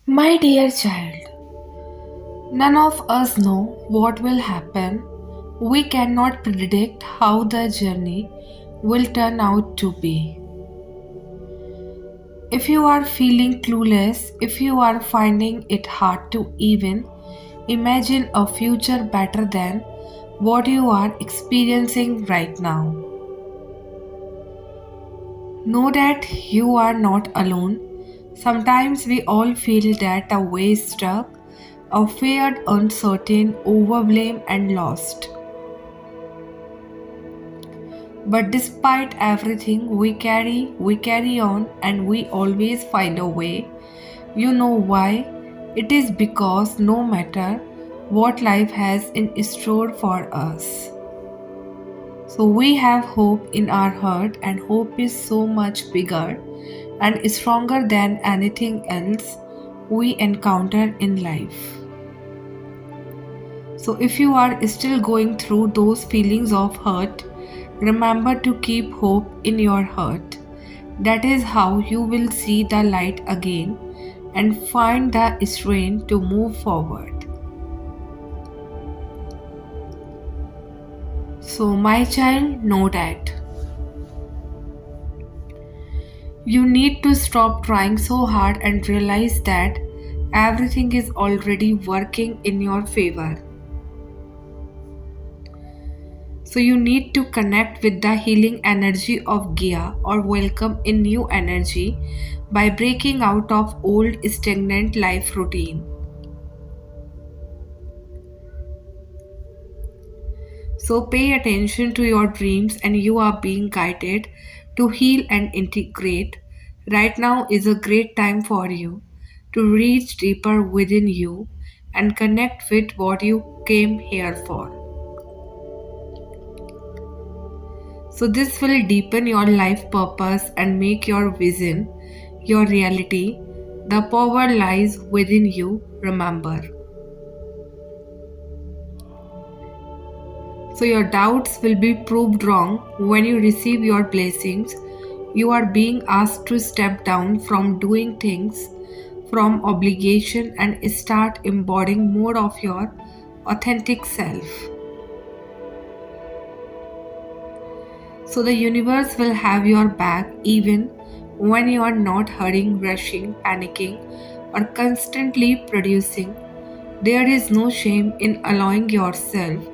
My dear child, none of us know what will happen. We cannot predict how the journey will turn out to be. If you are feeling clueless, if you are finding it hard to even imagine a future better than what you are experiencing right now, know that you are not alone. Sometimes we all feel that a way stuck, afraid, uncertain, overwhelmed, and lost. But despite everything, we carry on, and we always find a way. You know why? It is because no matter what life has in store for us. So we have hope in our heart, and hope is so much bigger and stronger than anything else we encounter in life. So if you are still going through those feelings of hurt, remember to keep hope in your heart. That is how you will see the light again and find the strength to move forward. So, my child, know that you need to stop trying so hard and realize that everything is already working in your favor. So you need to connect with the healing energy of Gia or welcome in new energy by breaking out of old stagnant life routine. So pay attention to your dreams and you are being guided to heal and integrate. Right now is a great time for you to reach deeper within you and connect with what you came here for. So, this will deepen your life purpose and make your vision your reality. The power lies within you, remember. So, your doubts will be proved wrong when you receive your blessings. You are being asked to step down from doing things from obligation and start embodying more of your authentic self. So the universe will have your back even when you are not hurrying, rushing, panicking, or constantly producing. There is no shame in allowing yourself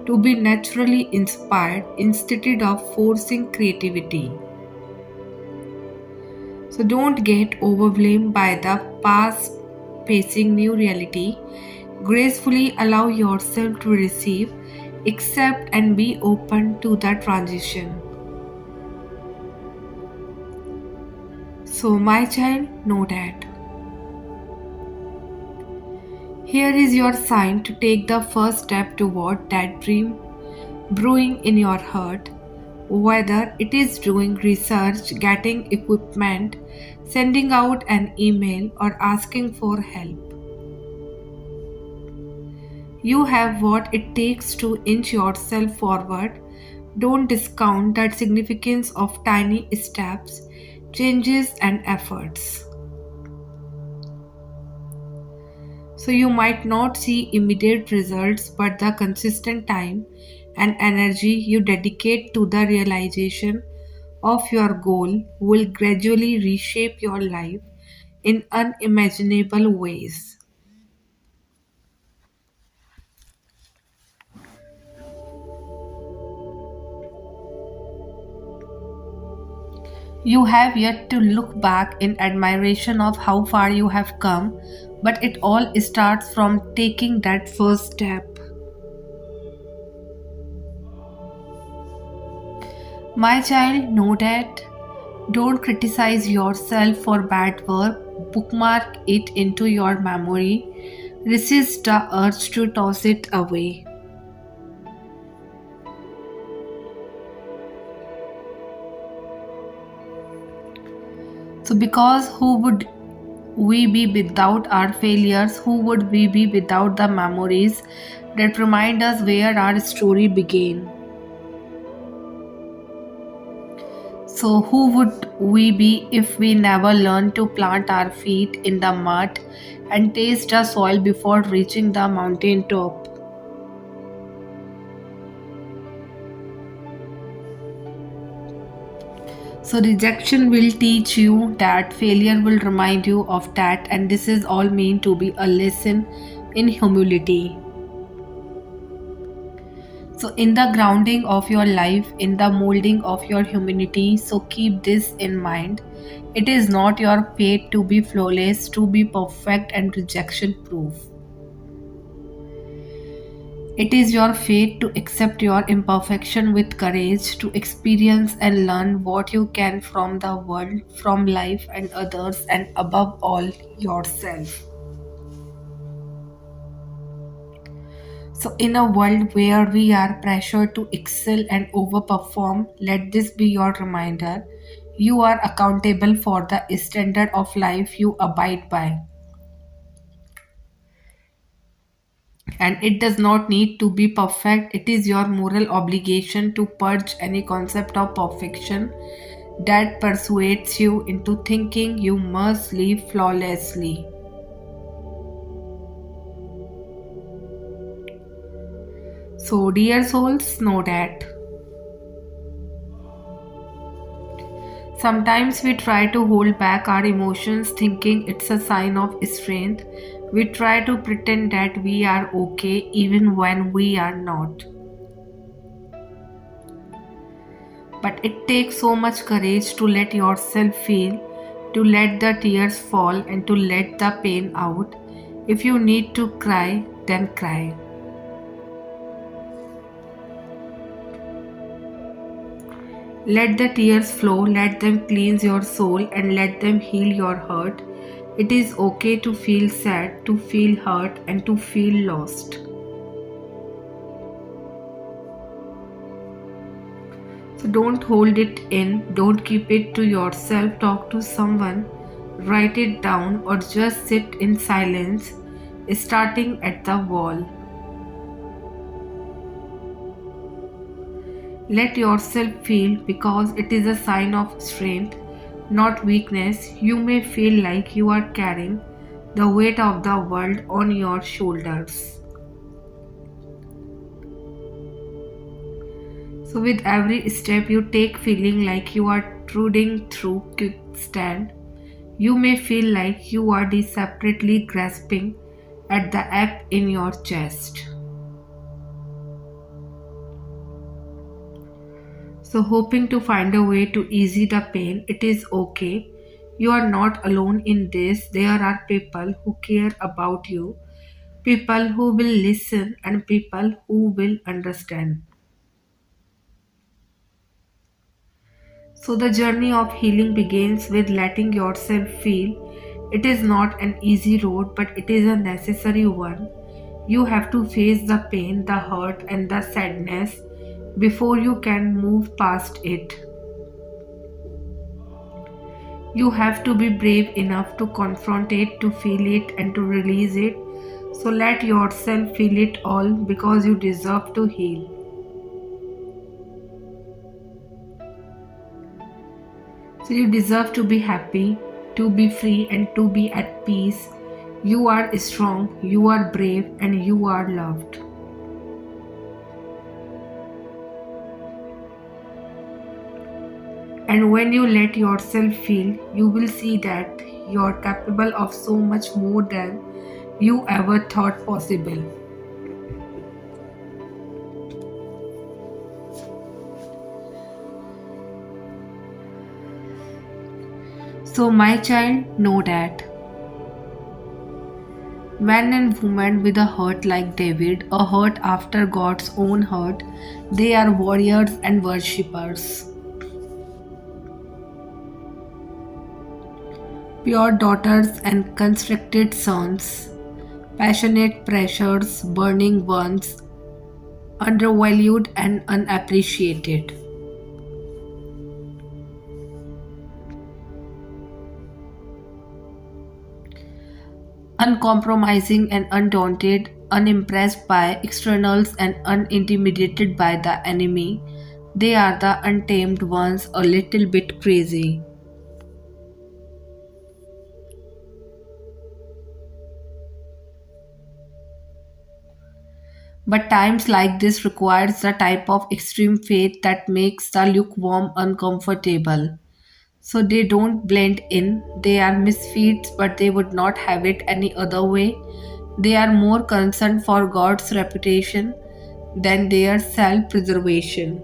to be naturally inspired instead of forcing creativity. So don't get overwhelmed by the past facing new reality. Gracefully allow yourself to receive, accept, and be open to the transition. So, my child, know that. Here is your sign to take the first step toward that dream brewing in your heart. Whether it is doing research, getting equipment, sending out an email, or asking for help, you have what it takes to inch yourself forward. Don't discount the significance of tiny steps, changes, and efforts. So you might not see immediate results, but the consistent time and energy you dedicate to the realization of your goal will gradually reshape your life in unimaginable ways. You have yet to look back in admiration of how far you have come, but it all starts from taking that first step. My child, know that. Don't criticize yourself for bad work. Bookmark it into your memory. Resist the urge to toss it away. So, because who would we be without our failures? Who would we be without the memories that remind us where our story began? So, who would we be if we never learned to plant our feet in the mud and taste the soil before reaching the mountain top? So, rejection will teach you that, failure will remind you of that, and this is all meant to be a lesson in humility. So, in the grounding of your life, in the molding of your humanity, so keep this in mind. It is not your fate to be flawless, to be perfect and rejection proof. It is your fate to accept your imperfection with courage, to experience and learn what you can from the world, from life and others, and above all, yourself. So, in a world where we are pressured to excel and overperform, let this be your reminder. You are accountable for the standard of life you abide by. And it does not need to be perfect. It is your moral obligation to purge any concept of perfection that persuades you into thinking you must live flawlessly. So, dear souls, know that sometimes we try to hold back our emotions thinking it's a sign of strength. We try to pretend that we are okay even when we are not. But it takes so much courage to let yourself feel, to let the tears fall, and to let the pain out. If you need to cry, then cry. Let the tears flow, let them cleanse your soul, and let them heal your hurt. It is okay to feel sad, to feel hurt, and to feel lost. So don't hold it in, don't keep it to yourself, talk to someone, write it down, or just sit in silence, starting at the wall. Let yourself feel because it is a sign of strength, not weakness. You may feel like you are carrying the weight of the world on your shoulders. So, with every step you take, feeling like you are trudging through quicksand, you may feel like you are desperately grasping at the act in your chest. So, hoping to find a way to ease the pain, it is okay. You are not alone in this. There are people who care about you, people who will listen, and people who will understand. So, the journey of healing begins with letting yourself feel. It is not an easy road, but it is a necessary one. You have to face the pain, the hurt, and the sadness before you can move past it. You have to be brave enough to confront it, to feel it, and to release it. So let yourself feel it all because you deserve to heal. So you deserve to be happy, to be free, and to be at peace. You are strong, you are brave, and you are loved. And when you let yourself feel, you will see that you're capable of so much more than you ever thought possible. So, my child, know that men and women with a heart like David, a heart after God's own heart, they are warriors and worshippers. Pure daughters and constricted sons, passionate pressures, burning ones, undervalued and unappreciated. Uncompromising and undaunted, unimpressed by externals and unintimidated by the enemy. They are the untamed ones, a little bit crazy. But times like this requires the type of extreme faith that makes the lukewarm uncomfortable. So they don't blend in. They are misfits, but they would not have it any other way. They are more concerned for God's reputation than their self preservation.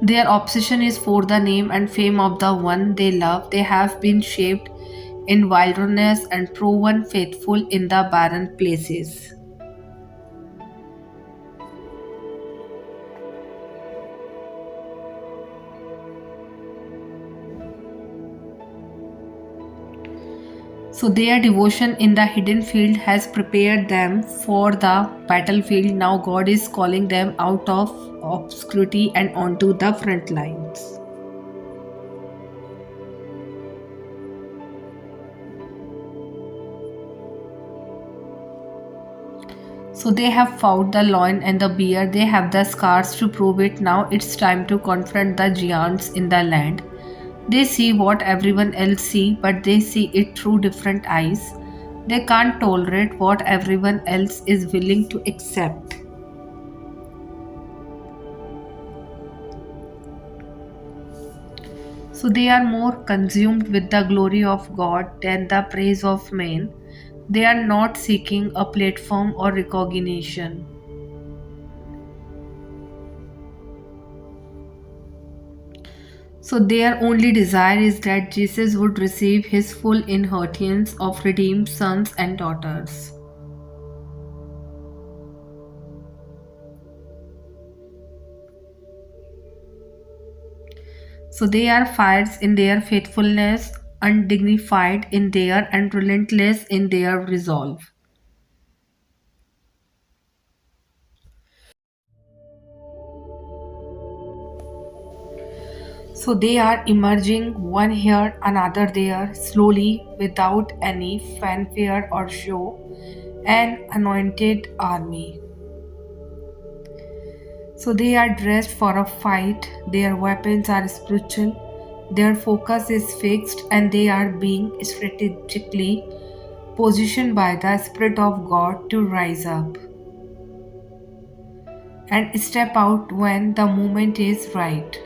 Their obsession is for the name and fame of the one they love. They have been shaped in wilderness and proven faithful in the barren places. So their devotion in the hidden field has prepared them for the battlefield. Now God is calling them out of obscurity and onto the front lines. So they have fought the lion and the bear, they have the scars to prove it. Now it's time to confront the giants in the land. They see what everyone else see, but they see it through different eyes. They can't tolerate what everyone else is willing to accept. So they are more consumed with the glory of God than the praise of men. They are not seeking a platform or recognition. So their only desire is that Jesus would receive his full inheritance of redeemed sons and daughters. So they are fires in their faithfulness, undignified in their and relentless in their resolve. So they are emerging one here, another there, slowly, without any fanfare or show, an anointed army. So they are dressed for a fight, their weapons are spiritual, their focus is fixed, and they are being strategically positioned by the Spirit of God to rise up and step out when the moment is right.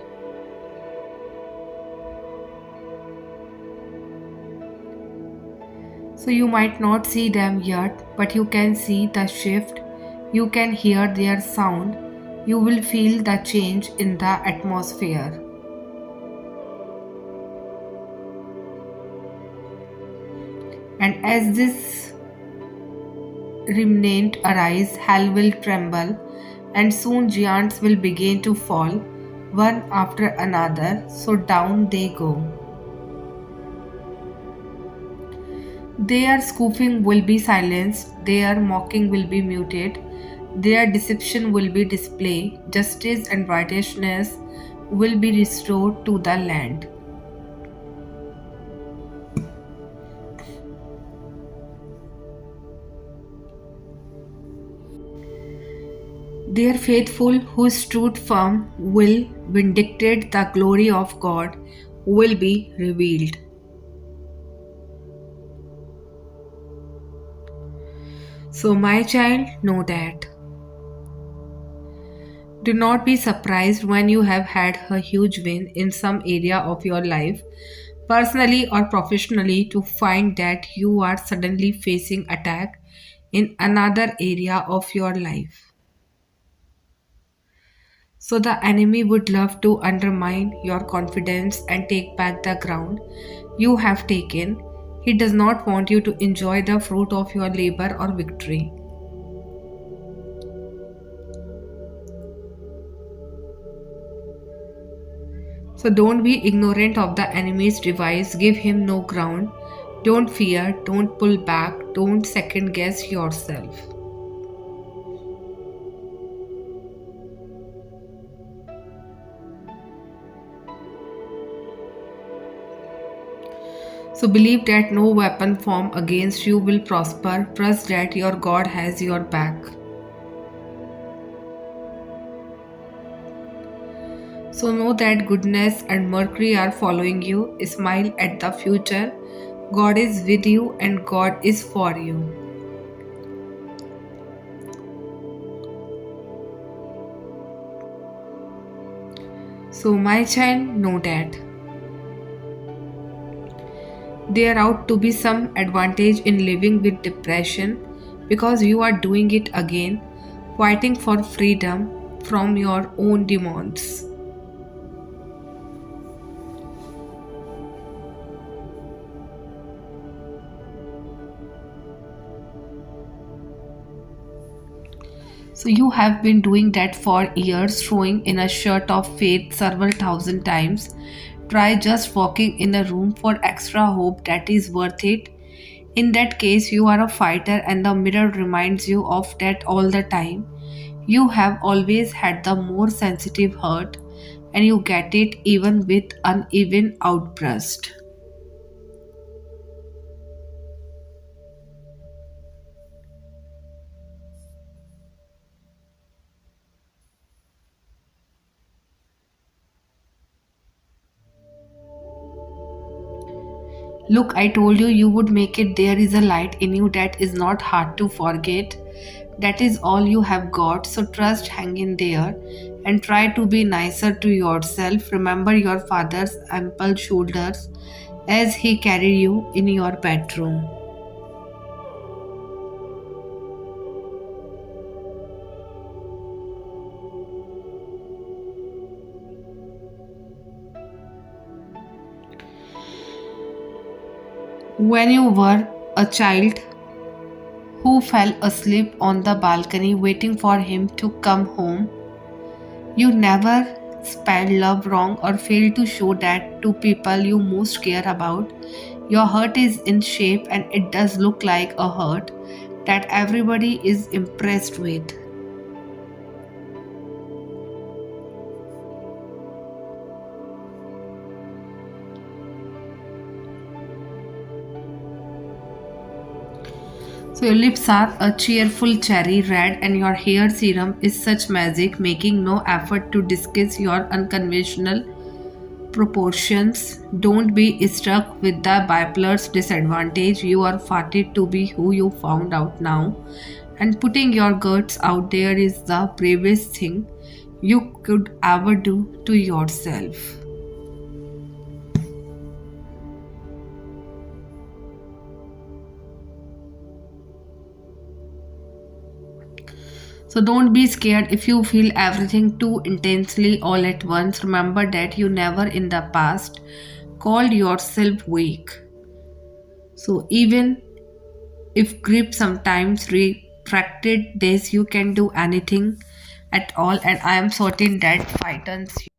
So you might not see them yet, but you can see the shift, you can hear their sound, you will feel the change in the atmosphere. And as this remnant arise, hell will tremble, and soon giants will begin to fall, one after another, so down they go. Their scoffing will be silenced, their mocking will be muted, their deception will be displayed, justice and righteousness will be restored to the land. Their faithful who stood firm will vindicate, the glory of God will be revealed. So, my child, know that. Do not be surprised when you have had a huge win in some area of your life, personally or professionally, to find that you are suddenly facing attack in another area of your life. So the enemy would love to undermine your confidence and take back the ground you have taken. He does not want you to enjoy the fruit of your labor or victory. So don't be ignorant of the enemy's device. Give him no ground. Don't fear. Don't pull back. Don't second guess yourself. So believe that no weapon formed against you will prosper. Trust that your God has your back. So know that goodness and mercy are following you. Smile at the future. God is with you and God is for you. So my child, know that there ought to be some advantage in living with depression because you are doing it again, fighting for freedom from your own demons. So you have been doing that for years, throwing in a shirt of faith several thousand times. Try just walking in a room for extra hope that is worth it. In that case, you are a fighter, and the mirror reminds you of that all the time. You have always had the more sensitive heart, and you get it even with uneven outburst. Look, I told you you would make it. There is a light in you that is not hard to forget. That is all you have got, so trust, hang in there, and try to be nicer to yourself. Remember your father's ample shoulders as he carried you in your bedroom. When you were a child who fell asleep on the balcony waiting for him to come home, you never spelled love wrong or failed to show that to people you most care about. Your heart is in shape and it does look like a heart that everybody is impressed with. So your lips are a cheerful cherry red and your hair serum is such magic, making no effort to disguise your unconventional proportions. Don't be struck with the bipolar's disadvantage. You are fated to be who you found out now. And putting your guts out there is the bravest thing you could ever do to yourself. So don't be scared if you feel everything too intensely all at once. Remember that you never in the past called yourself weak. So even if grip sometimes retracted this, you can do anything at all, and I am certain that frightens you.